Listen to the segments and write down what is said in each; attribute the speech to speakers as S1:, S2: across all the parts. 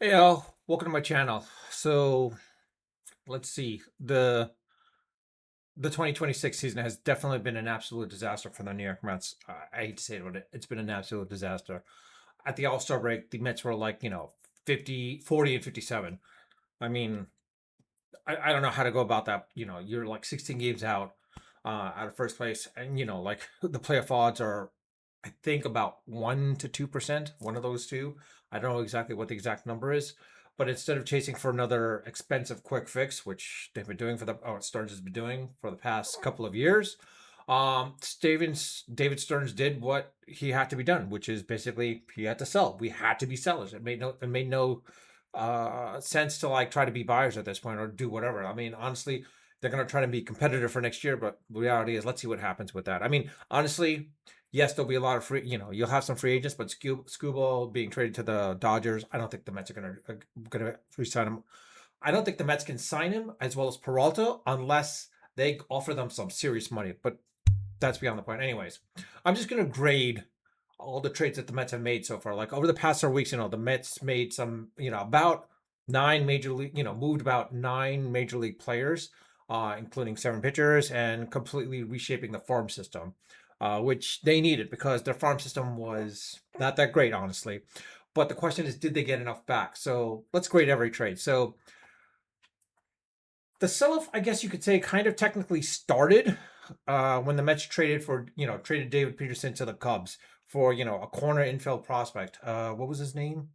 S1: Hey, all, welcome to my channel. So let's see. The 2026 season has definitely been an absolute disaster for the New York Mets. I hate to say it, but it's been an absolute disaster. At the All-Star break, the Mets were like, 40 and 57. I mean, I don't know how to go about that. You're like 16 games out of first place, and like the playoff odds are, I think, about 1 to 2%, one of those two. I don't know exactly what the exact number is, but instead of chasing for another expensive quick fix, which they've been doing Stearns has been doing for the past couple of years, David Stearns did what he had to be done, which is basically he had to sell. We had to be sellers. It made no sense to like try to be buyers at this point or do whatever. I mean, honestly, they're going to try to be competitive for next year, but the reality is, let's see what happens with that. I mean, honestly, yes, there'll be a lot of you'll have some free agents, but Scuball being traded to the Dodgers, I don't think the Mets are going to resign him. I don't think the Mets can sign him as well as Peralta unless they offer them some serious money. But that's beyond the point. Anyways, I'm just going to grade all the trades that the Mets have made so far. Like over the past several weeks, the Mets made some, about nine major league, moved about nine major league players, including seven pitchers, and completely reshaping the farm system, which they needed because their farm system was not that great, honestly. But the question is, did they get enough back? So let's grade every trade. So the sell-off, I guess you could say, kind of technically started when the Mets traded David Peterson to the Cubs for a corner infield prospect. What was his name?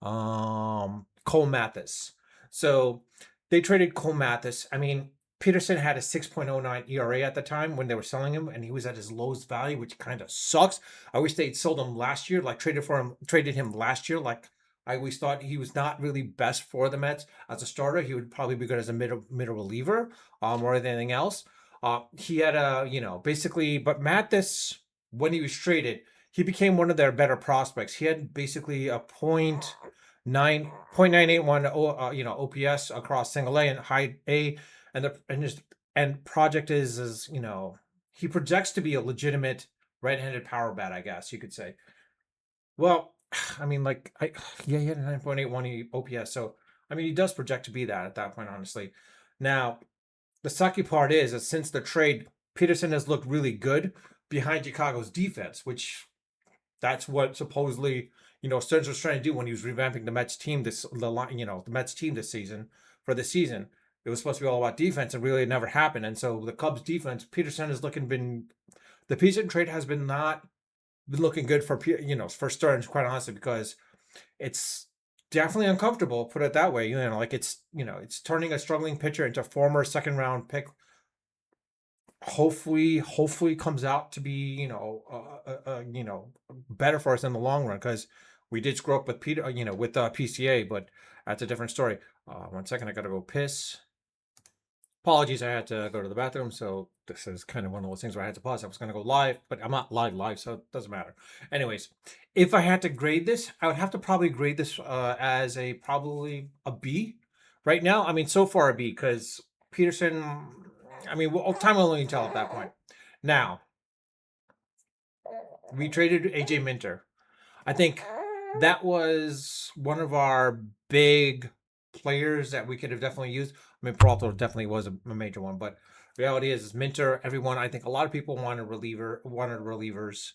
S1: Cole Mathis. So they traded Cole Mathis. I mean, Peterson had a 6.09 ERA at the time when they were selling him, and he was at his lowest value, which kind of sucks. I wish they'd sold him last year, like traded him last year. Like I always thought he was not really best for the Mets as a starter. He would probably be good as a middle reliever, more than anything else. He had basically, but Mathis, when he was traded, he became one of their better prospects. He had basically a .981 OPS across single A and high A, and his project is he projects to be a legitimate right-handed power bat, I guess you could say. Well, I mean, yeah, he had a 9.81 OPS, so I mean, he does project to be that at that point, honestly. Now, the sucky part is that since the trade, Peterson has looked really good behind Chicago's defense, which that's what supposedly Stearns was trying to do when he was revamping the Mets team the Mets team this season for the season. It was supposed to be all about defense, and really it never happened. And so the Cubs defense, Peterson has looking been the Peterson trade has been not been looking good for for Stearns, quite honestly, because it's definitely uncomfortable. Put it that way. Like it's turning a struggling pitcher into a former second round pick. Hopefully comes out to be better for us in the long run, because we did screw up with Peter, with PCA, but that's a different story. 1 second, I gotta go piss. Apologies, I had to go to the bathroom, so this is kind of one of those things where I had to pause. I was gonna go live, but I'm not live, so it doesn't matter. Anyways, if I had to grade this, I would have to probably grade this as probably a B right now. I mean, so far a B, because Peterson. I mean, time will only tell at that point. Now, we traded AJ Minter. I think that was one of our big players that we could have definitely used. I mean, Peralta definitely was a major one, but reality is Minter. Everyone, I think, a lot of people wanted relievers.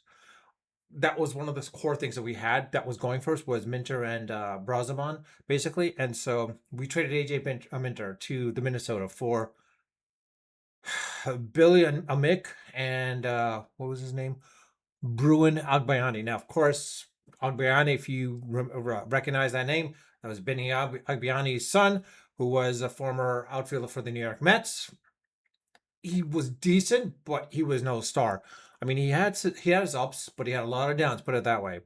S1: That was one of the core things that we had that was going first was Minter and Brazaman, basically. And so we traded AJ Minter to the Minnesota for Billy Amick and what was his name? Bruin Agbayani. Now, of course, Agbayani, if you recognize that name, that was Benny Agbayani's son, who was a former outfielder for the New York Mets. He was decent, but he was no star. I mean, he had his ups, but he had a lot of downs. Put it that way.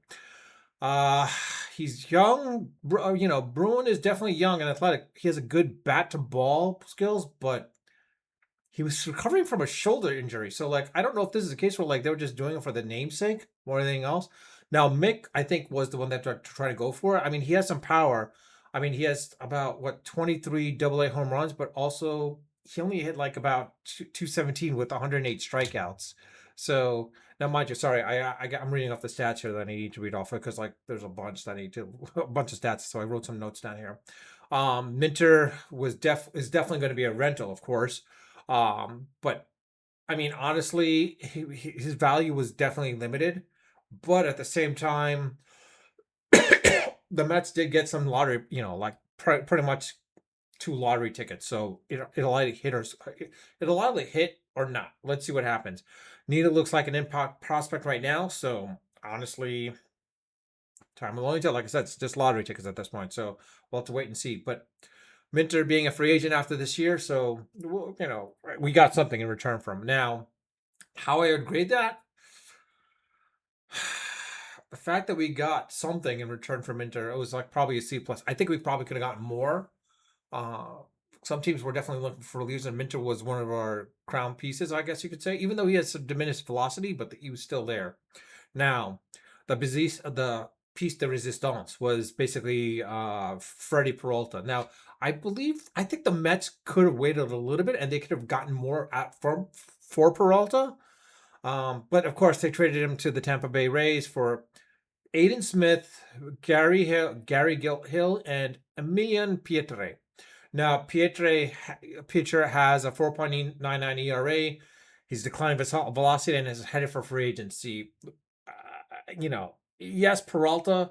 S1: Uh, he's young. Bruin is definitely young and athletic. He has a good bat to ball skills, but he was recovering from a shoulder injury. So, like, I don't know if this is a case where, like, they were just doing it for the namesake more than anything else. Now, Mick, I think, was the one that tried to go for it. I mean, he has some power. I mean, he has about, 23 AA home runs, but also he only hit like about 217 with 108 strikeouts. So Now, mind you, sorry, I'm reading off the stats here that I need to read off because like there's a bunch that I need to a bunch of stats. So I wrote some notes down here. Minter is definitely going to be a rental, of course. But I mean, honestly, his value was definitely limited. But at the same time, the Mets did get some lottery, like pretty much two lottery tickets. So it'll either hit or it'll either hit or not. Let's see what happens. Nita looks like an impact prospect right now. So honestly, time will only tell. Like I said, it's just lottery tickets at this point. So we'll have to wait and see. But Minter being a free agent after this year, so we got something in return from him. Now, how I would grade that, the fact that we got something in return from Minter, it was like probably a C plus. I think we probably could have gotten more. Uh, some teams were definitely looking for relievers, and Minter was one of our crown pieces, I guess you could say. Even though he has some diminished velocity, but he was still there. Now, the piece de resistance was basically Freddie Peralta. Now, I think the Mets could have waited a little bit, and they could have gotten more for Peralta. But of course, they traded him to the Tampa Bay Rays for Aiden Smith, Gary Hill, and Emilian Pietre. Now, Pietre has a 4.99 ERA. He's declining velocity and is headed for free agency. Yes, Peralta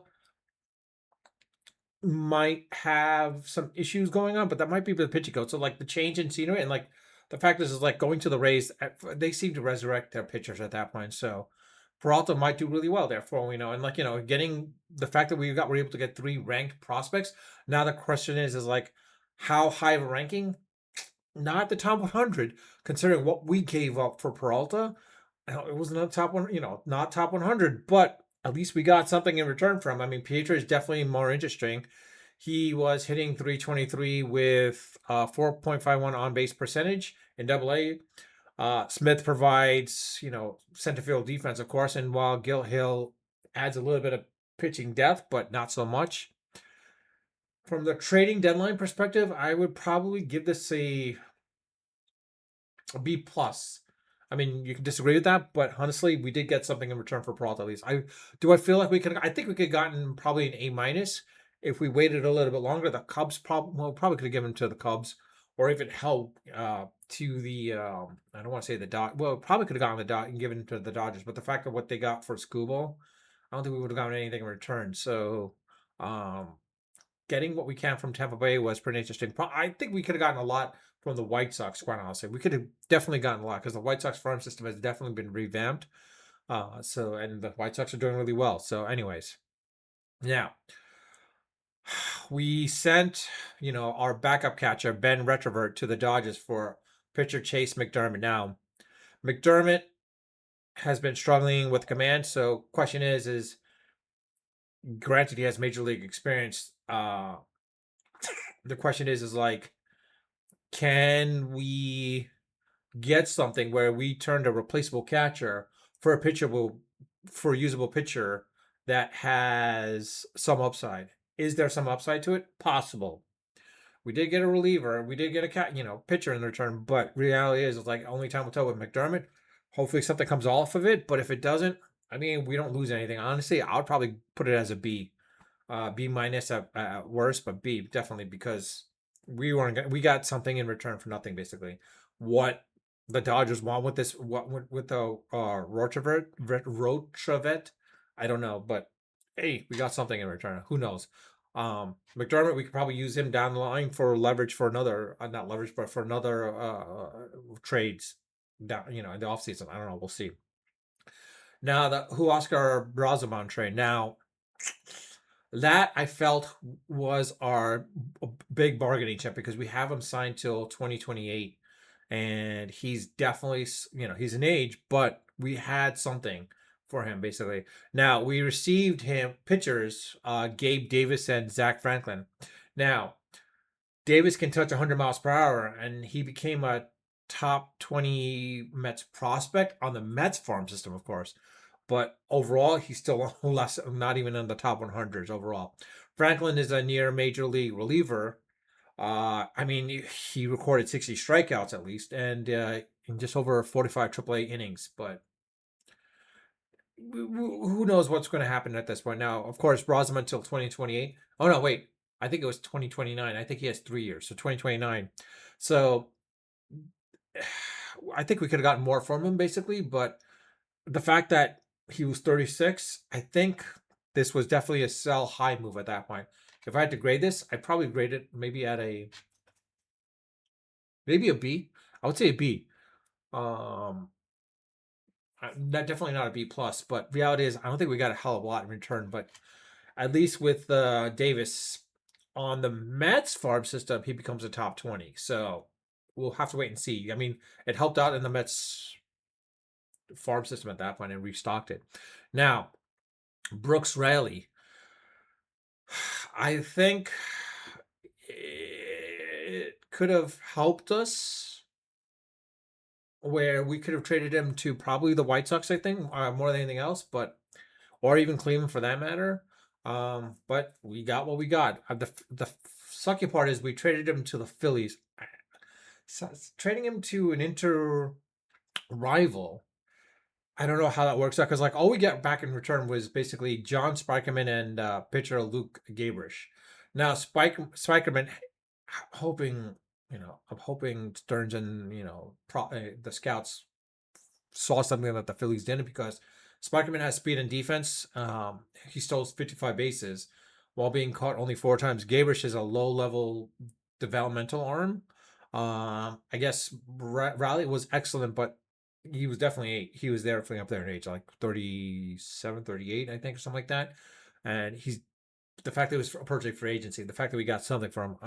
S1: might have some issues going on, but that might be the pitching coach. So, like the change in scenery and like the fact is like going to the Rays, they seem to resurrect their pitchers at that point. So, Peralta might do really well there for all we know. And like, getting the fact that we're able to get 3 ranked prospects. Now the question is like how high of a ranking? Not at the top 100, considering what we gave up for Peralta. It wasn't a top one, not top 100, but at least we got something in return from. I mean, Pietro is definitely more interesting. He was hitting 323 with 4.51 on base percentage in Double A. Smith provides, center field defense, of course, and while Gil Hill adds a little bit of pitching depth, but not so much. From the trading deadline perspective, I would probably give this a B plus. I mean, you can disagree with that, but honestly, we did get something in return for Peralta at least. I feel like we could. I think we could have gotten probably an A minus if we waited a little bit longer. The Cubs probably could have given to the Cubs, or even help to the. I don't want to say the Dod. Well, probably could have gotten the Dod and given to the Dodgers, but the fact of what they got for Scooble, I don't think we would have gotten anything in return. So, getting what we can from Tampa Bay was pretty interesting. I think we could have gotten a lot from the White Sox, quite honestly. We could have definitely gotten a lot because the White Sox farm system has definitely been revamped. And the White Sox are doing really well. So, anyways, now we sent, our backup catcher, Ben Retrovert, to the Dodgers for pitcher Chase McDermott. Now, McDermott has been struggling with command. So, question is granted he has major league experience. The question is like, can we get something where we turned a replaceable catcher for a usable pitcher that has some upside? Is there some upside to it? Possible. We did get a reliever. We did get a pitcher in return. But reality is, it's like only time will tell with McDermott. Hopefully something comes off of it. But if it doesn't, I mean, we don't lose anything. Honestly, I would probably put it as a B. B minus at worst, but B definitely because we got something in return for nothing basically. What the Dodgers want with this, what with the Rochevet, I don't know, but hey, we got something in return. Who knows? McDermott, we could probably use him down the line for leverage for another, not leverage, but for another trades down, in the offseason. I don't know. We'll see. Now the Huascar Brazaman trade. Now that I felt was our big bargaining chip because we have him signed till 2028, and he's definitely, he's an age, but we had something for him basically. Now we received him pitchers, Gabe Davis and Zach Franklin. Now Davis can touch 100 miles per hour, and he became a top 20 Mets prospect on the Mets farm system, of course. But overall, he's still less, not even in the top 100s overall. Franklin is a near major league reliever. I mean, he recorded 60 strikeouts at least, and in just over 45 AAA innings. But who knows what's going to happen at this point? Now, of course, Brosma until 2028. Oh no, wait. I think it was 2029. I think he has 3 years, so 2029. So I think we could have gotten more from him basically, but the fact that he was 36, I think this was definitely a sell high move at that point. If I had to grade this, I'd probably grade it maybe at maybe a B. I would say a B. Um, not definitely not a B plus, but reality is I don't think we got a hell of a lot in return. But at least with Davis on the Mets farm system, he becomes a top 20. So we'll have to wait and see. I mean, it helped out in the Mets farm system at that point and restocked it. Now, Brooks Raley, I think it could have helped us where we could have traded him to probably the White Sox, I think, more than anything else, but or even Cleveland for that matter. But we got what we got. The sucky part is we traded him to the Phillies. So, trading him to an inter rival, I don't know how that works out because like all we get back in return was basically John Spikerman and pitcher Luke Gabrish. Now Spikerman, hoping I'm hoping Stearns and the scouts saw something that the Phillies didn't because Spikerman has speed and defense. He stole 55 bases while being caught only 4 times. Gabrish is a low level developmental arm. I guess Raleigh was excellent, but he was definitely he was there up there in age, like 37, 38, I think, or something like that. And he's the fact that it was a project for agency, the fact that we got something from,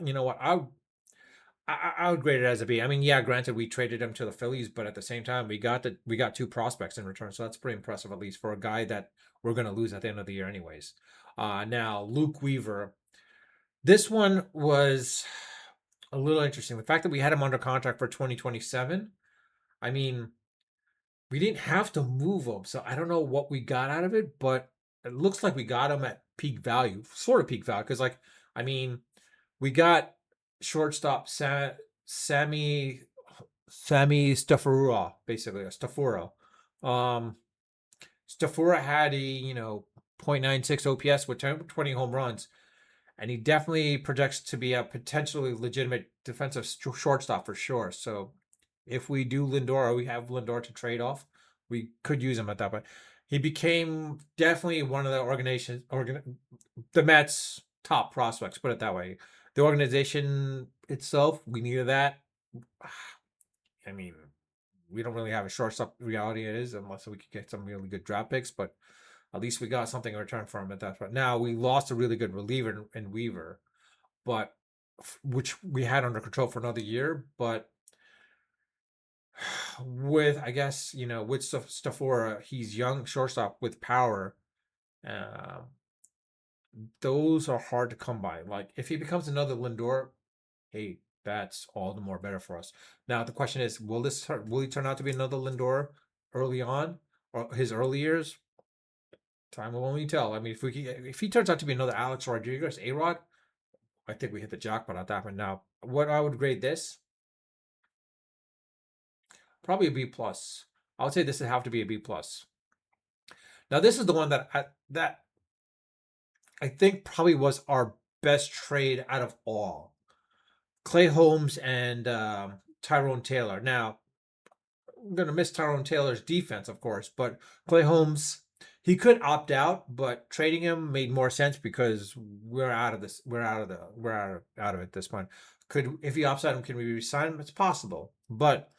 S1: you know what, I would grade it as a B. I mean, yeah, granted we traded him to the Phillies, but at the same time we got 2 prospects in return, so that's pretty impressive at least for a guy that we're going to lose at the end of the year, anyways. Now Luke Weaver, this one was a little interesting. The fact that we had him under contract for 2027. I mean, we didn't have to move him, so I don't know what we got out of it, but it looks like we got him at peak value, sort of peak value, because like I mean, we got shortstop Sammy Stafura, basically a Stafura. Um, Stafura had a .96 OPS with 20 home runs, and he definitely projects to be a potentially legitimate defensive shortstop for sure. So if we do Lindor or we have Lindor to trade off, we could use him at that point. He became definitely one of the Mets' top prospects. Put it that way. The organization itself, we needed that. I mean, we don't really have a shortstop. Reality it is unless we could get some really good draft picks, but at least we got something in return for him at that point. Now we lost a really good reliever in Weaver, but which we had under control for another year. But with I guess with Stafora, he's young shortstop with power. Uh, those are hard to come by. Like if he becomes another Lindor, hey, that's all the more better for us. Now the question is, will he turn out to be another Lindor early on or his early years? Time will only tell. I mean, if he turns out to be another Alex Rodriguez, A-Rod, I think we hit the jackpot at that one. Now, what I would grade this, probably a B plus. I would say this would have to be a B plus. Now, this is the one that I think probably was our best trade out of all. Clay Holmes and Tyrone Taylor. Now, I'm gonna miss Tyrone Taylor's defense, of course, but Clay Holmes, he could opt out, but trading him made more sense because we're out of this. We're out of it at this point. Could if he opts out, can we resign him? It's possible, but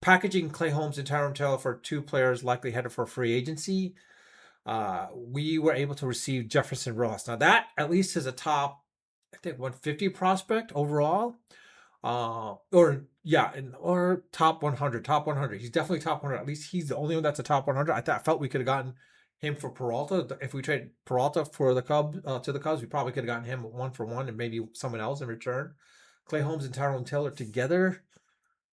S1: packaging Clay Holmes and Tyrone Taylor for 2 players likely headed for free agency, we were able to receive Jefferson Ross. Now that at least is a top, I think 150 prospect overall. Or yeah, or top 100, top 100. He's definitely top 100. At least he's the only one that's a top 100. I felt we could have gotten him for Peralta. If we trade Peralta for the Cubs to the Cubs, we probably could have gotten him 1-for-1 and maybe someone else in return. Clay Holmes and Tyrone Taylor together,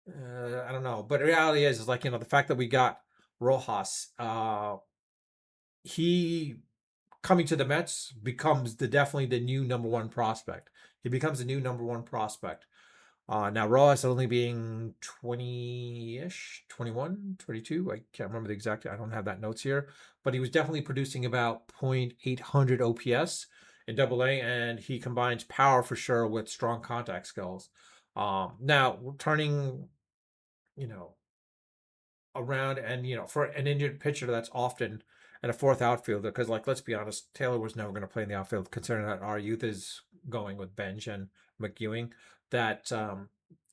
S1: I don't know. But the reality is like the fact that we got Rojas, he coming to the Mets becomes definitely the new number 1 prospect. He becomes the new number 1 prospect. Now Rojas only being 20-ish, 21, 22. I can't remember the exact. I don't have that notes here, but he was definitely producing about 0.800 OPS in Double A, and he combines power for sure with strong contact skills. Now turning, you know, around and for an injured pitcher, that's often and a fourth outfielder, because like let's be honest, Taylor was never going to play in the outfield considering that our youth is going with Bench and McEwing. That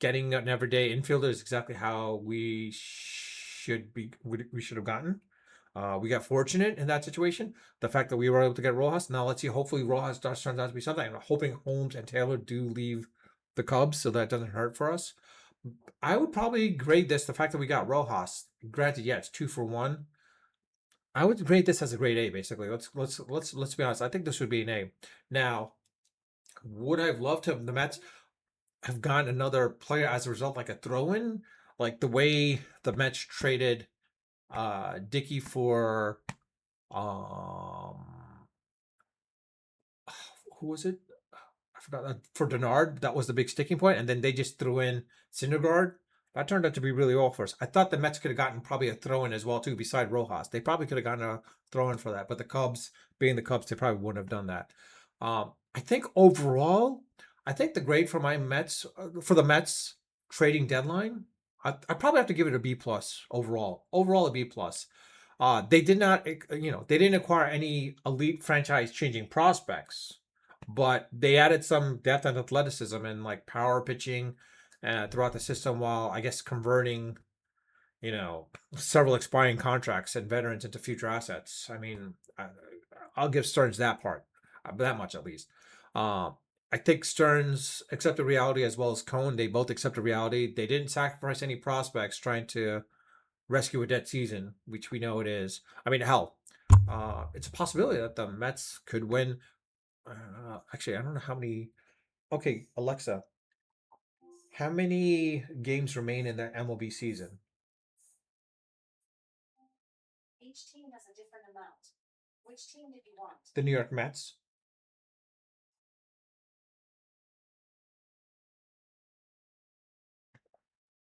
S1: getting an everyday infielder is exactly how we should have gotten. We got fortunate in that situation. The fact that we were able to get Rojas. Now let's see. Hopefully Rojas turns out to be something. I'm hoping Holmes and Taylor do leave the Cubs so that doesn't hurt for us. I would probably grade this the fact that we got Rojas. Granted, yeah, it's 2 for 1. I would grade this as a grade A, basically. Let's be honest. I think this would be an A. Now, would I've loved to have the Mets have gotten another player as a result, like a throw-in, like the way the Mets traded Dickey for um who was it? I forgot that for Denard. That was the big sticking point, and then they just threw in Syndergaard. That turned out to be really awful for us. I thought the Mets could have gotten probably a throw-in as well too, beside Rojas. They probably could have gotten a throw-in for that, but the Cubs, being the Cubs, they probably wouldn't have done that. I think overall, I think the grade for my Mets for the Mets trading deadline, I probably have to give it a B plus overall. Overall, a B plus. They did not, they didn't acquire any elite franchise changing prospects, but they added some depth and athleticism and like power pitching throughout the system, while I guess converting, several expiring contracts and veterans into future assets. I mean, I'll give Stearns that part, that much at least. Uh, I think Stearns accepted reality as well as Cohn. They both accepted reality. They didn't sacrifice any prospects trying to rescue a dead season, which we know it is. I mean, hell, it's a possibility that the Mets could win. Actually, I don't know how many. Okay, Alexa, how many games remain in the MLB season? The New York Mets.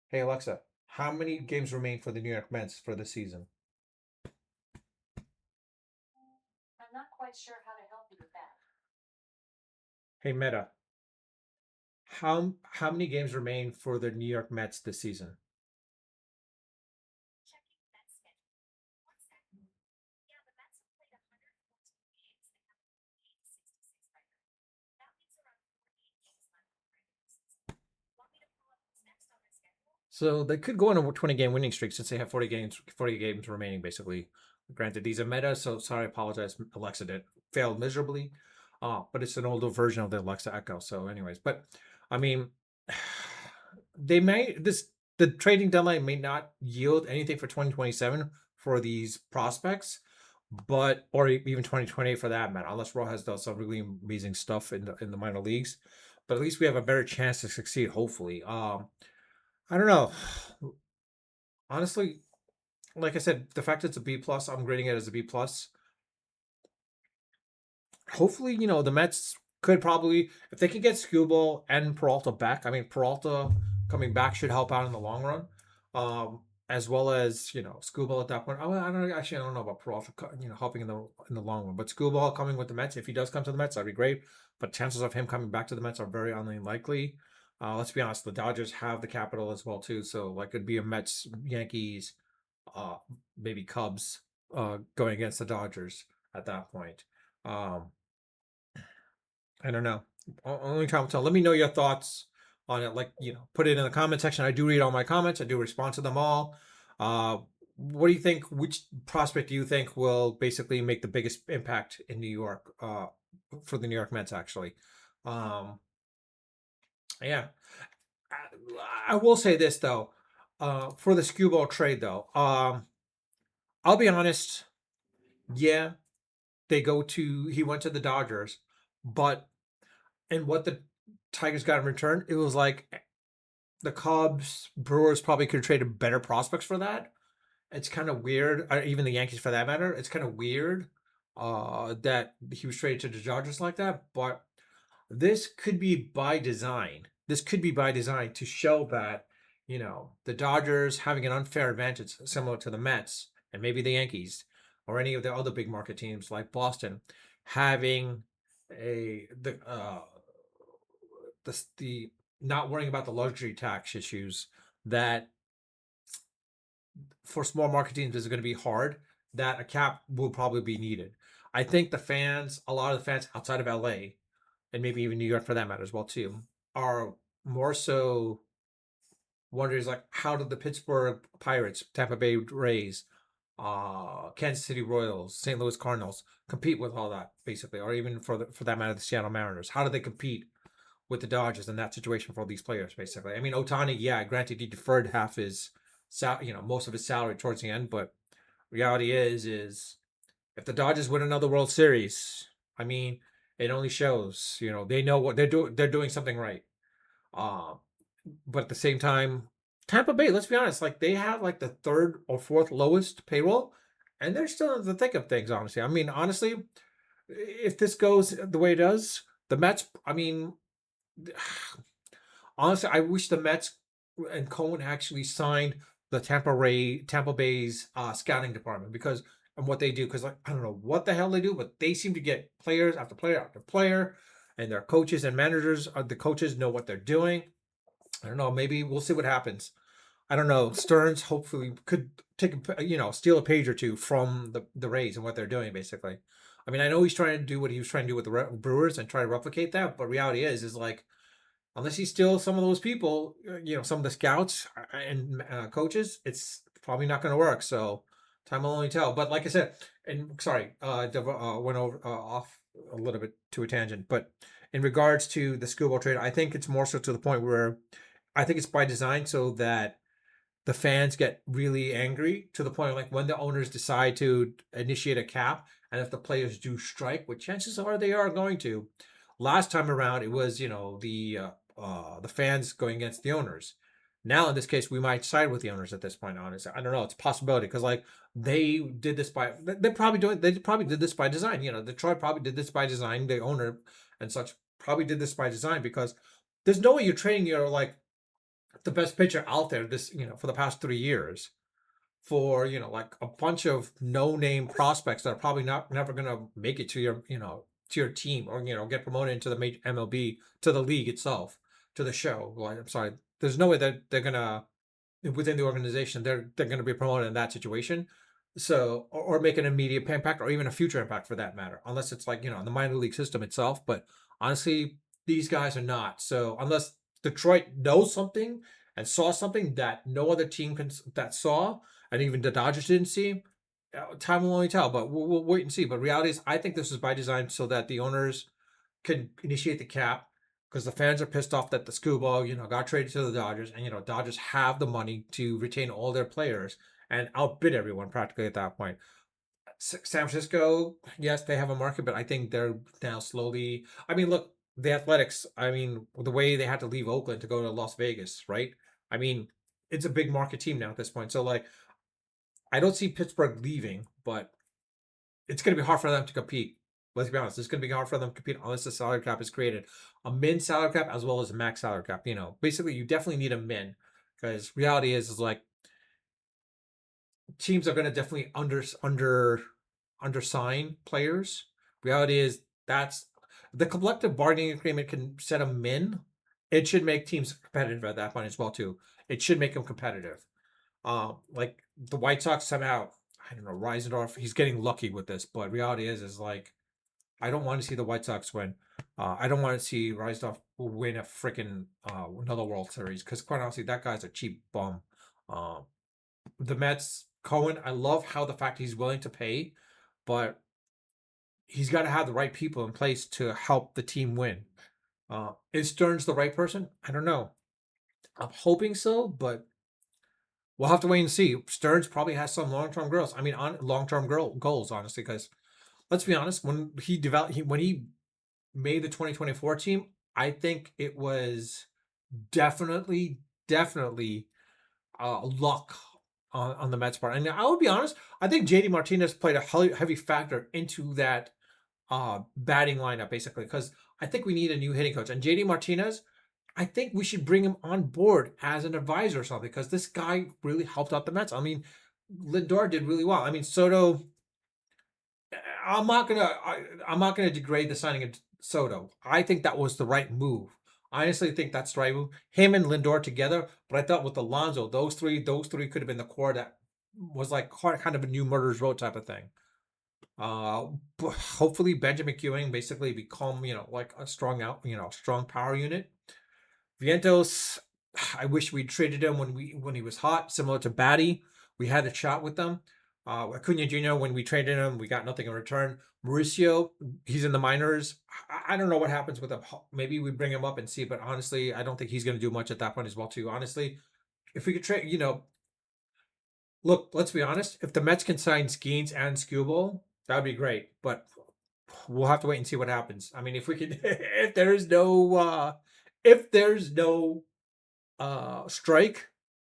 S1: Hey, Alexa, how many games remain for the New York Mets for the season? Hey, Meta, how many games remain for the New York Mets this season? So they could go on a 20-game winning streak since they have 40 games remaining, basically. Granted, these are meta, so sorry, I apologize. Alexa did failed miserably. But it's an older version of the Alexa Echo. So, anyways, but I mean, they may the trading deadline may not yield anything for 2027 for these prospects, but or even 2028 for that matter, unless Rojas does some really amazing stuff in the minor leagues. But at least we have a better chance to succeed, hopefully. I don't know. Honestly, like I said, the fact it's a B plus, I'm grading it as a B plus. Hopefully, the Mets could probably, if they could get Skubal and Peralta back. I mean, Peralta coming back should help out in the long run. As well as Skubal at that point. I don't know about Peralta, helping in the long run. But Skubal coming with the Mets, if he does come to the Mets, that'd be great. But chances of him coming back to the Mets are very unlikely. Let's be honest, the Dodgers have the capital as well too. So like it'd be a Mets, Yankees, uh, maybe Cubs, going against the Dodgers at that point. Um, I don't know. Only time will tell. Let me know your thoughts on it. Like, put it in the comment section. I do read all my comments. I do respond to them all. Uh, what do you think? Which prospect do you think will basically make the biggest impact in New York? For the New York Mets, actually. Um, yeah. I will say this though. For the Skubal trade though, I'll be honest. Yeah, he went to the Dodgers, but and what the Tigers got in return, it was like the Cubs, Brewers probably could have traded better prospects for that. It's kind of weird, or even the Yankees for that matter. It's kind of weird that he was traded to the Dodgers like that, but this could be by design. this could be by design to show that, the Dodgers having an unfair advantage similar to the Mets and maybe the Yankees or any of the other big market teams like Boston having a the not worrying about the luxury tax issues that for small market teams is going to be hard, that a cap will probably be needed. I think a lot of the fans outside of LA and maybe even New York for that matter as well too, are more so wondering like how did the Pittsburgh Pirates, Tampa Bay Rays, Kansas City Royals, St. Louis Cardinals compete with all that basically, or even for that matter the Seattle Mariners. How do they compete with the Dodgers in that situation for these players basically? I mean, Ohtani, yeah, granted he deferred half his most of his salary towards the end, but reality is if the Dodgers win another World Series, I mean, it only shows, they know what they're doing. They're doing something right. Um, but at the same time, Tampa Bay, let's be honest, like they have like the third or fourth lowest payroll, and they're still in the thick of things. Honestly, I mean, honestly, if this goes the way it does, the Mets. I mean, honestly, I wish the Mets and Cohen actually signed the Tampa Bay's scouting department because and what they do because like I don't know what the hell they do, but they seem to get players after player after player, and their coaches and managers the coaches know what they're doing. I don't know. Maybe we'll see what happens. I don't know. Stearns hopefully could steal a page or two from the Rays and what they're doing basically. I mean, I know he's trying to do what he was trying to do with the Brewers and try to replicate that, but reality is like unless he steals some of those people, some of the scouts and coaches, it's probably not going to work. So time will only tell. But like I said, and sorry, went over off a little bit to a tangent. But in regards to the Scooble trade, I think it's more so to the point where I think it's by design so that the fans get really angry to the point like when the owners decide to initiate a cap and if the players do strike, which chances are they are going to. Last time around, it was the fans going against the owners. Now in this case, we might side with the owners at this point. Honestly, I don't know. It's a possibility because like they probably did this by design. Detroit probably did this by design. The owner and such probably did this by design because there's no way you're trading your like the best pitcher out there this for the past 3 years for like a bunch of no name prospects that are probably not never gonna make it to your team or get promoted into the major MLB to the league itself to the show. Like I'm sorry, there's no way that they're gonna within the organization they're gonna be promoted in that situation. So or make an immediate impact or even a future impact for that matter, unless it's like in the minor league system itself. But honestly, these guys are not. So unless Detroit knows something and saw something that no other team that saw, and even the Dodgers didn't see. Time will only tell, but we'll wait and see. But reality is, I think this is by design so that the owners can initiate the cap because the fans are pissed off that the Scooba, got traded to the Dodgers, and Dodgers have the money to retain all their players and outbid everyone practically at that point. San Francisco, yes, they have a market, but I think they're now slowly. I mean, look, the Athletics. I mean, the way they had to leave Oakland to go to Las Vegas, right? I mean, it's a big market team now at this point. So, like, I don't see Pittsburgh leaving, but it's going to be hard for them to compete. Let's be honest. It's going to be hard for them to compete unless the salary cap is created. A min salary cap as well as a max salary cap. Basically, you definitely need a min because reality is like teams are going to definitely undersign players. Reality is that's the collective bargaining agreement can set a min. It should make teams competitive at that point as well too. It should make them competitive. Like the White Sox somehow, I don't know, Reisendorf, he's getting lucky with this, but reality is like I don't want to see the White Sox win. I don't want to see Reisendorf win a freaking another World Series because quite honestly, that guy's a cheap bum. Um, the Mets, Cohen, I love how the fact he's willing to pay, but he's got to have the right people in place to help the team win. Is Stearns the right person? I don't know. I'm hoping so, but we'll have to wait and see. Stearns probably has some long-term growth. I mean, on long-term goals, honestly, because let's be honest, when when he made the 2024 team, I think it was definitely luck on the Mets part. And I will be honest, I think JD Martinez played a heavy factor into that batting lineup basically because I think we need a new hitting coach. And JD Martinez, I think we should bring him on board as an advisor or something because this guy really helped out the Mets. I mean, Lindor did really well. I mean, Soto. I'm not gonna degrade the signing of Soto. I think that was the right move. I honestly think that's the right move. Him and Lindor together, but I thought with Alonso, those three could have been the core that was like kind of a new murderers row type of thing. Uh, Hopefully Benjamin Ewing basically become like a strong strong power unit. Vientos, I wish we traded him when he was hot, similar to Batty. We had a shot with them. Acuna Jr. When we traded him, we got nothing in return. Mauricio, he's in the minors. I don't know what happens with him. Maybe we bring him up and see, but honestly, I don't think he's going to do much at that point as well. Too honestly, if we could trade, look, let's be honest. If the Mets can sign Skeens and Skubal, that would be great. But we'll have to wait and see what happens. I mean, if we could, if there's no strike,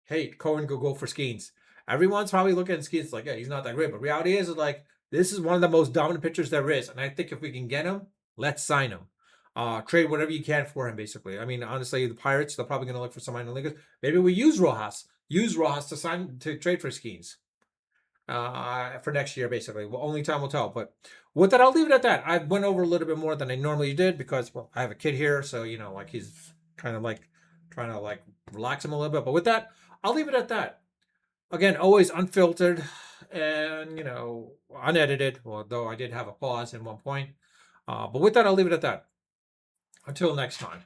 S1: hey, Cohen go for Skeens. Everyone's probably looking at Skeens like, yeah, he's not that great. But reality is like this is one of the most dominant pitchers there is, and I think if we can get him, let's sign him. Trade whatever you can for him, basically. I mean, honestly, the Pirates, they're probably going to look for some minor leaguers. Maybe we use Rojas. Use Rojas to trade for Skeens for next year, basically. Well, only time will tell. But with that, I'll leave it at that. I went over a little bit more than I normally did because, well, I have a kid here, so like he's kind of like trying to like relax him a little bit. But with that, I'll leave it at that. Again, always unfiltered and unedited. Although I did have a pause at one point. But with that, I'll leave it at that. Until next time.